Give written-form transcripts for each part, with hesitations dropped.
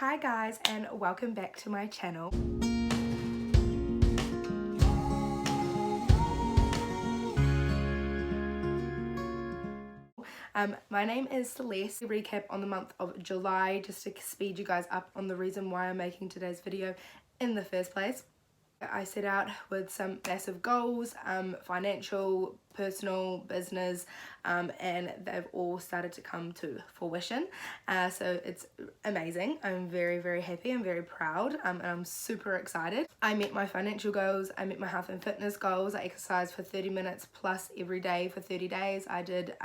Hi guys, and welcome back to my channel. My name is Celeste. Recap on the month of July just to speed you guys up on the reason why I'm making today's video in the first place. I set out with some massive goals, financial, personal, business, and they've all started to come to fruition. So it's amazing. I'm very happy. I'm very proud, and I'm super excited. I met my financial goals. I met my health and fitness goals. I exercised for 30 minutes plus every day for 30 days. I did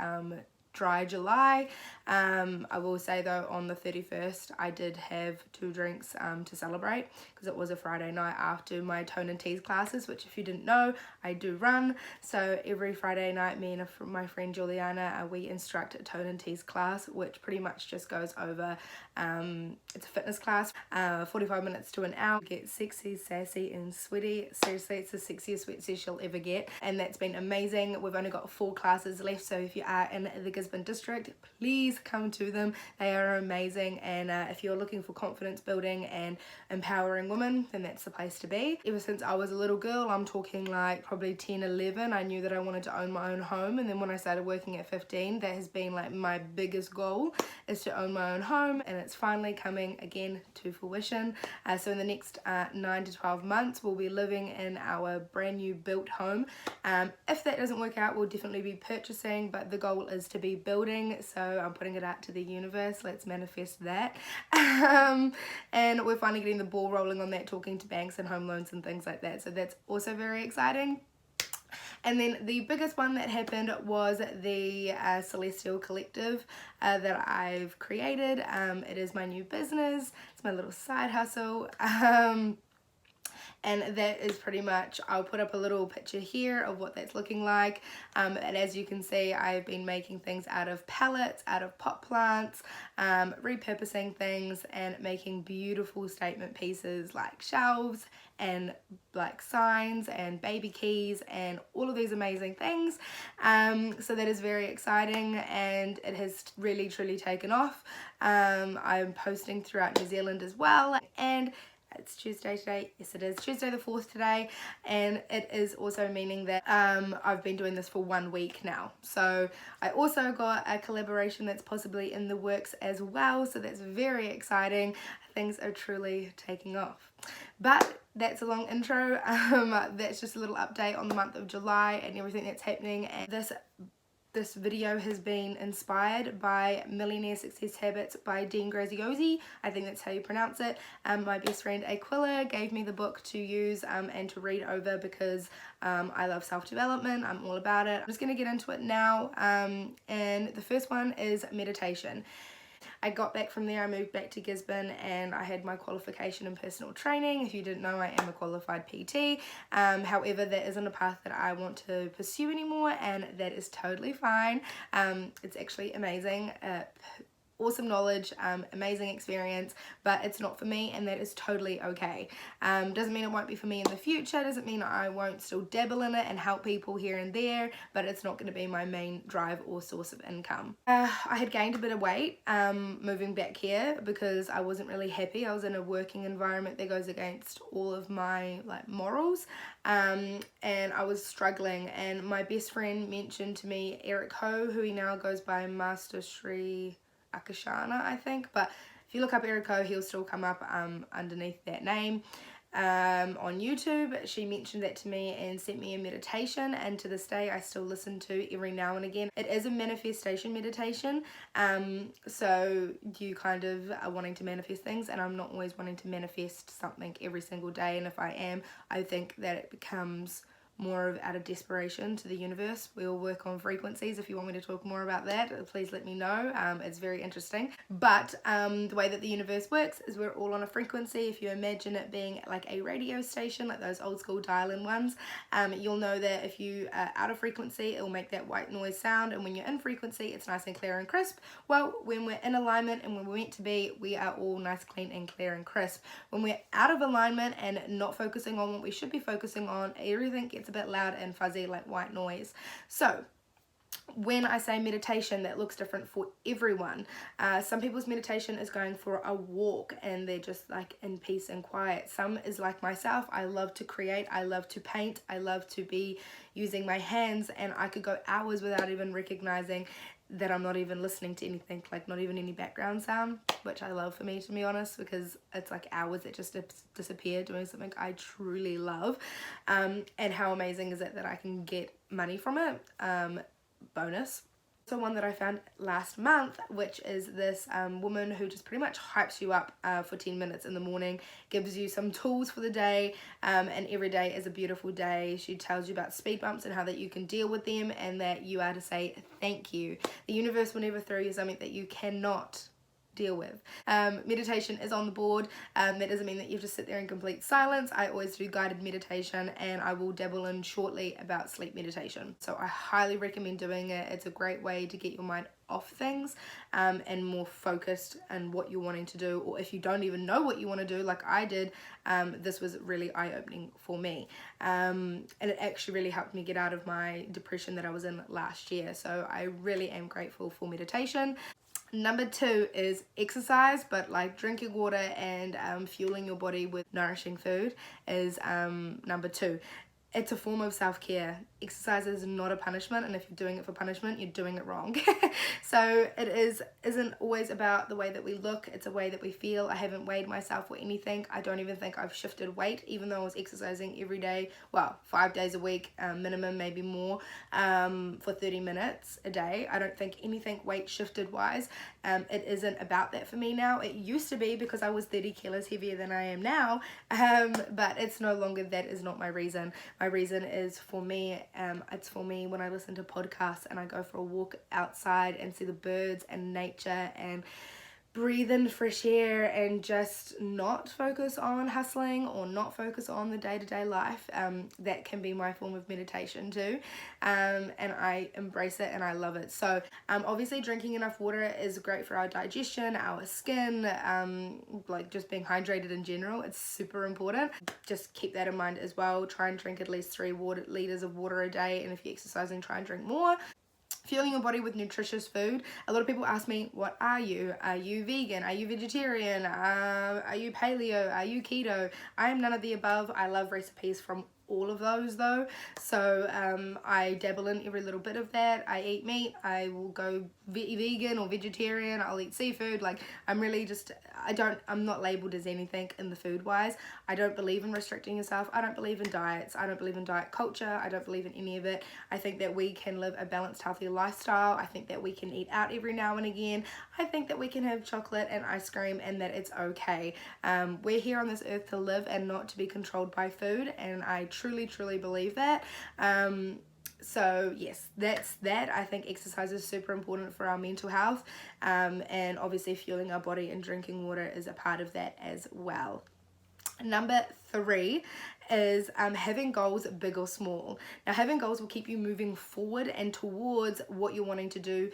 dry July. I will say though, on the 31st I did have 2 drinks to celebrate because it was a Friday night after my tone and tease classes, which if you didn't know, I do run. So every Friday night, me and my friend Juliana, we instruct a tone and tease class, which pretty much just goes over, it's a fitness class, 45 minutes to an hour. Get sexy, sassy and sweaty. Seriously, it's the sexiest sweatsies you'll ever get, and that's been amazing. We've only got 4 classes left, so if you are in the Gisborne district, please come to them. They are amazing, and if you're looking for confidence building and empowering women, then that's the place to be. Ever since I was a little girl, I'm talking like probably 10, 11, I knew that I wanted to own my own home, and then when I started working at 15, that has been like my biggest goal, is to own my own home, and it's finally coming again to fruition. So in the next 9 to 12 months, we'll be living in our brand new built home. If that doesn't work out, we'll definitely be purchasing, but the goal is to be building, so I'm putting it out to the universe. Let's manifest that. And we're finally getting the ball rolling on that, talking to banks and home loans and things like that, so that's also very exciting. And then the biggest one that happened was the Celestial Collective that I've created. It is my new business. It's my little side hustle. And that is pretty much, I'll put up a little picture here of what that's looking like. And as you can see, I've been making things out of pallets, out of pot plants, repurposing things and making beautiful statement pieces like shelves and like signs and baby keys and all of these amazing things. So that is very exciting, and it has really truly taken off. I'm posting throughout New Zealand as well, and it's Tuesday today. Yes, it is Tuesday the 4th today, and it is also meaning that I've been doing this for 1 week now. So I also got a collaboration that's possibly in the works as well, so that's very exciting. Things are truly taking off. But that's a long intro. That's just a little update on the month of July and everything that's happening. And this video has been inspired by Millionaire Success Habits by Dean Graziosi. I think that's how you pronounce it. My best friend Aquila gave me the book to use and to read over because I love self-development. I'm all about it. I'm just going to get into it now. And the first one is meditation. I got back from there, I moved back to Gisborne, and I had my qualification in personal training. If you didn't know, I am a qualified PT. However, that isn't a path that I want to pursue anymore, and that is totally fine. It's actually amazing. Awesome knowledge, amazing experience, but it's not for me, and that is totally okay. Doesn't mean it won't be for me in the future, doesn't mean I won't still dabble in it and help people here and there, but it's not going to be my main drive or source of income. I had gained a bit of weight moving back here because I wasn't really happy. I was in a working environment that goes against all of my morals, and I was struggling, and my best friend mentioned to me Eric Ho, who he now goes by Master Sri Akashana, I think, but if you look up Erico, he'll still come up underneath that name on YouTube. She mentioned that to me and sent me a meditation, and to this day I still listen to every now and again. It is a manifestation meditation, so you kind of are wanting to manifest things, and I'm not always wanting to manifest something every single day, and if I am, I think that it becomes more of out of desperation to the universe. We'll work on frequencies. If you want me to talk more about that, please let me know. It's very interesting. But the way that the universe works is we're all on a frequency. If you imagine it being like a radio station, like those old school dial-in ones, you'll know that if you are out of frequency, it will make that white noise sound, and when you're in frequency, it's nice and clear and crisp. Well, when we're in alignment and when we're meant to be, we are all nice, clean and clear and crisp. When we're out of alignment and not focusing on what we should be focusing on, everything gets a bit loud and fuzzy like white noise. So when I say meditation, that looks different for everyone. Some people's meditation is going for a walk and they're just like in peace and quiet. Some is like myself. I love to create. I love to paint. I love to be using my hands, and I could go hours without even recognizing that I'm not even listening to anything, like not even any background sound, which I love for me, to be honest, because it's like hours that just disappear doing something I truly love. And how amazing is it that I can get money from it? Bonus. So one that I found last month, which is this woman who just pretty much hypes you up for 10 minutes in the morning, gives you some tools for the day, and every day is a beautiful day. She tells you about speed bumps and how that you can deal with them, and that you are to say thank you. The universe will never throw you something that you cannot deal with. Meditation is on the board. That doesn't mean that you just sit there in complete silence. I always do guided meditation, and I will dabble in shortly about sleep meditation. So I highly recommend doing it. It's a great way to get your mind off things and more focused on what you're wanting to do, or if you don't even know what you want to do like I did, this was really eye-opening for me, and it actually really helped me get out of my depression that I was in last year. So I really am grateful for meditation. Number 2 is exercise, but like drinking water and fueling your body with nourishing food is number 2. It's a form of self-care. Exercise is not a punishment, and if you're doing it for punishment, you're doing it wrong. So it isn't always about the way that we look, it's a way that we feel. I haven't weighed myself or anything. I don't even think I've shifted weight, even though I was exercising every day, well, 5 days a week, minimum, maybe more, for 30 minutes a day. I don't think anything weight shifted wise. It isn't about that for me now. It used to be, because I was 30 kilos heavier than I am now, but it's no longer. That is not my reason. My reason is for me. It's for me when I listen to podcasts and I go for a walk outside and see the birds and nature and breathe in fresh air and just not focus on hustling or not focus on the day-to-day life. That can be my form of meditation too, and I embrace it and I love it. So obviously drinking enough water is great for our digestion, our skin, like just being hydrated in general. It's super important. Just keep that in mind as well. Try and drink at least 3 liters of water a day, and if you're exercising, try and drink more. Fueling your body with nutritious food. A lot of people ask me, what are you? Are you vegan? Are you vegetarian? Are you paleo? Are you keto? I am none of the above. I love recipes from all of those though, so I dabble in every little bit of that. I eat meat, I will go vegan or vegetarian, I'll eat seafood. Like, I'm really just, I'm not labeled as anything in the food wise. I don't believe in restricting yourself. I don't believe in diets. I don't believe in diet culture. I don't believe in any of it. I think that we can live a balanced, healthy lifestyle. I think that we can eat out every now and again. I think that we can have chocolate and ice cream and that it's okay. We're here on this earth to live and not to be controlled by food, and I truly believe that. So yes, that's that. I think exercise is super important for our mental health, and obviously fueling our body and drinking water is a part of that as well. Number 3 is having goals, big or small. Now, having goals will keep you moving forward and towards what you're wanting to do,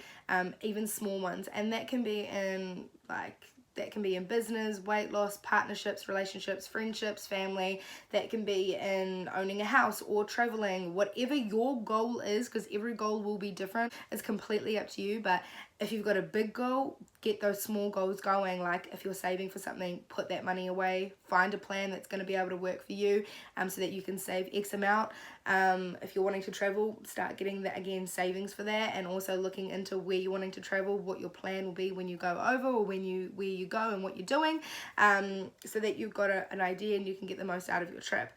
even small ones, and that can be in business, weight loss, partnerships, relationships, friendships, family. That can be in owning a house or traveling. Whatever your goal is, because every goal will be different, it's completely up to you. But if you've got a big goal, get those small goals going. Like if you're saving for something, put that money away. Find a plan that's going to be able to work for you, so that you can save X amount. If you're wanting to travel, start getting that, again, savings for that, and also looking into where you're wanting to travel, what your plan will be when you go over, or where you go and what you're doing, so that you've got an idea and you can get the most out of your trip.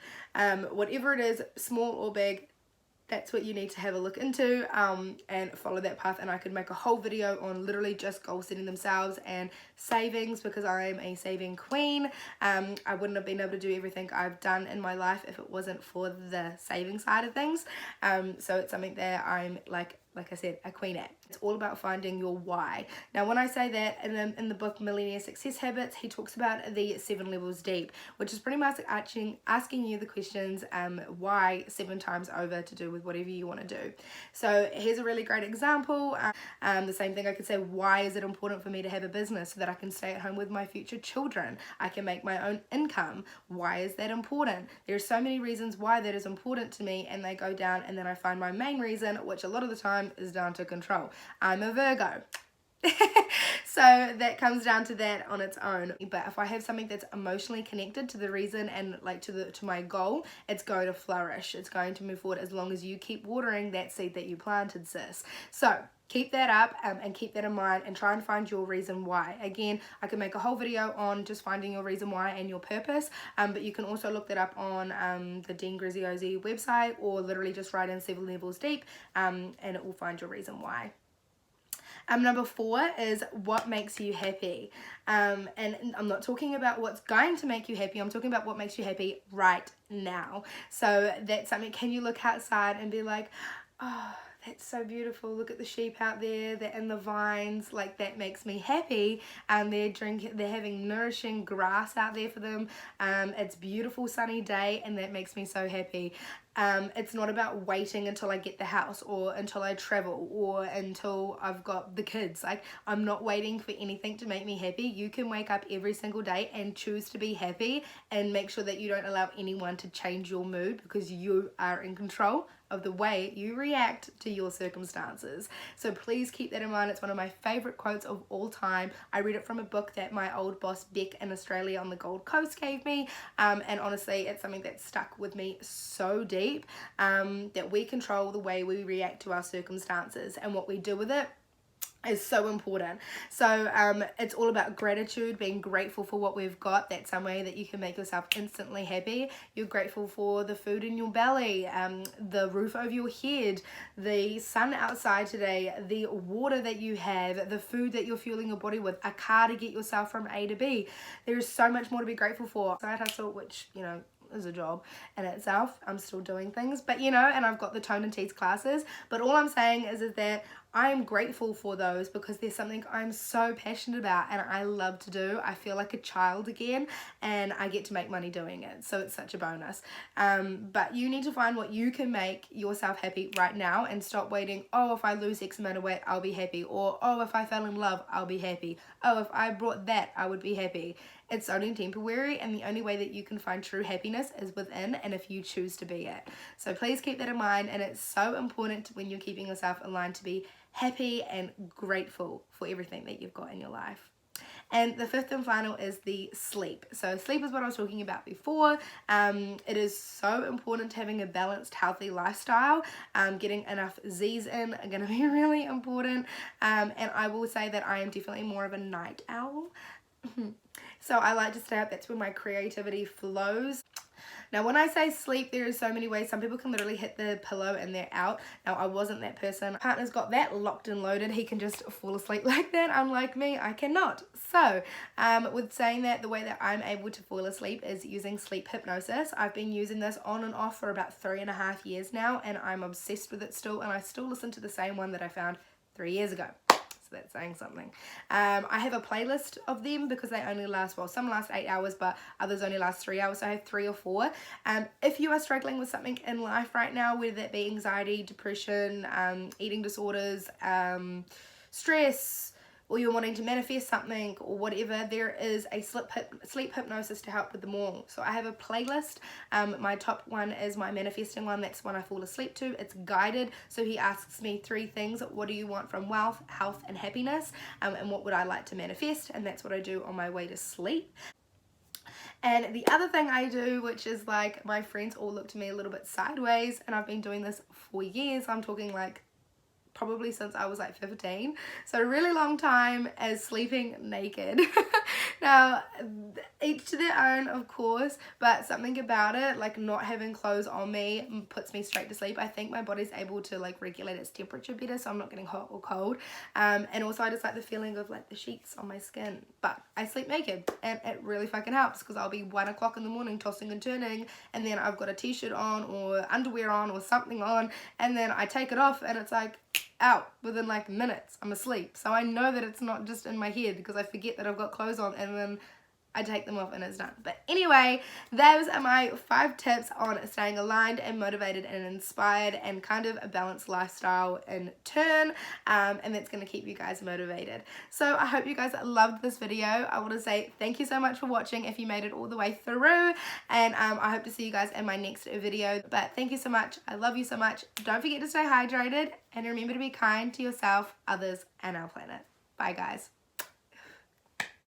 Whatever it is, small or big, that's what you need to have a look into, and follow that path. And I could make a whole video on literally just goal setting themselves and savings, because I am a saving queen. I wouldn't have been able to do everything I've done in my life if it wasn't for the saving side of things. So it's something that I'm like I said, a queen at. It's all about finding your why. Now, when I say that, in the book Millionaire Success Habits, he talks about the 7 levels deep, which is pretty much asking you the questions why 7 times over to do with whatever you want to do. So here's a really great example. The same thing I could say, why is it important for me to have a business so that I can stay at home with my future children? I can make my own income. Why is that important? There are so many reasons why that is important to me, and they go down, and then I find my main reason, which a lot of the time time is down to control. I'm a Virgo. So that comes down to that on its own. But if I have something that's emotionally connected to the reason and like to my goal, it's going to flourish. It's going to move forward as long as you keep watering that seed that you planted, sis. So keep that up and keep that in mind and try and find your reason why. Again, I could make a whole video on just finding your reason why and your purpose, but you can also look that up on the Dean Graziosi website, or literally just write in 7 levels deep, and it will find your reason why. Number 4 is what makes you happy. And I'm not talking about what's going to make you happy. I'm talking about what makes you happy right now. So that's something, can you look outside and be like, oh, that's so beautiful. Look at the sheep out there. They're in the vines. Like, that makes me happy. They're having nourishing grass out there for them. It's beautiful sunny day, and that makes me so happy. It's not about waiting until I get the house, or until I travel, or until I've got the kids. Like, I'm not waiting for anything to make me happy. You can wake up every single day and choose to be happy, and make sure that you don't allow anyone to change your mood, because you are in control of the way you react to your circumstances. So please keep that in mind. It's one of my favorite quotes of all time. I read it from a book that my old boss Beck in Australia on the Gold Coast gave me, and honestly it's something that stuck with me so deep, that we control the way we react to our circumstances, and what we do with it is so important. So it's all about gratitude, being grateful for what we've got. That's some way that you can make yourself instantly happy. You're grateful for the food in your belly, the roof over your head, the sun outside today, the water that you have, the food that you're fueling your body with, a car to get yourself from A to B. There's so much more to be grateful for. Side hustle, which, you know, is a job in itself. I'm still doing things, but you know, and I've got the tone and tease classes, but all I'm saying is that I'm grateful for those, because there's something I'm so passionate about and I love to do. I feel like a child again, and I get to make money doing it, so it's such a bonus. But you need to find what you can make yourself happy right now, and stop waiting, oh, if I lose X amount of weight I'll be happy, or oh, if I fell in love I'll be happy, oh, if I brought that I would be happy. It's only temporary, and the only way that you can find true happiness is within, and if you choose to be it. So please keep that in mind, and it's so important when you're keeping yourself aligned to be happy and grateful for everything that you've got in your life. And the 5th and final is the sleep. So sleep is what I was talking about before. It is so important to having a balanced, healthy lifestyle. Getting enough Z's in are going to be really important. And I will say that I am definitely more of a night owl. So I like to stay up. That's where my creativity flows. Now, when I say sleep, there are so many ways. Some people can literally hit the pillow and they're out. Now, I wasn't that person. My partner's got that locked and loaded. He can just fall asleep like that. Unlike me, I cannot. So, with saying that, the way that I'm able to fall asleep is using sleep hypnosis. I've been using this on and off for about 3.5 years now, and I'm obsessed with it still, and I still listen to the same one that I found 3 years ago. So that's saying something. I have a playlist of them because they only last, well, some last 8 hours, but others only last 3 hours. So I have 3 or 4. If you are struggling with something in life right now, whether that be anxiety, depression, eating disorders, stress, or you're wanting to manifest something or whatever, there is a sleep hypnosis to help with them all. So I have a playlist. My top one is my manifesting one. That's one I fall asleep to. It's guided. So he asks me 3 things. What do you want from wealth, health, and happiness? And what would I like to manifest? And that's what I do on my way to sleep. And the other thing I do, which is like, my friends all look to me a little bit sideways, and I've been doing this for years. I'm talking like probably since I was like 15, so a really long time, as sleeping naked. Now, each to their own, of course, but something about it, like not having clothes on me, puts me straight to sleep. I think my body's able to like regulate its temperature better, so I'm not getting hot or cold, and also I just like the feeling of like the sheets on my skin. But I sleep naked, and it really fucking helps, because I'll be 1 o'clock in the morning tossing and turning, and then I've got a t-shirt on or underwear on or something on, and then I take it off and it's like out within like minutes. I'm asleep. So I know that it's not just in my head, because I forget that I've got clothes on, and then I take them off and it's done. But anyway, those are my 5 tips on staying aligned and motivated and inspired and kind of a balanced lifestyle in turn, and that's going to keep you guys motivated. So I hope you guys loved this video. I want to say thank you so much for watching if you made it all the way through, and I hope to see you guys in my next video. But thank you so much. I love you so much. Don't forget to stay hydrated and remember to be kind to yourself, others, and our planet. Bye guys.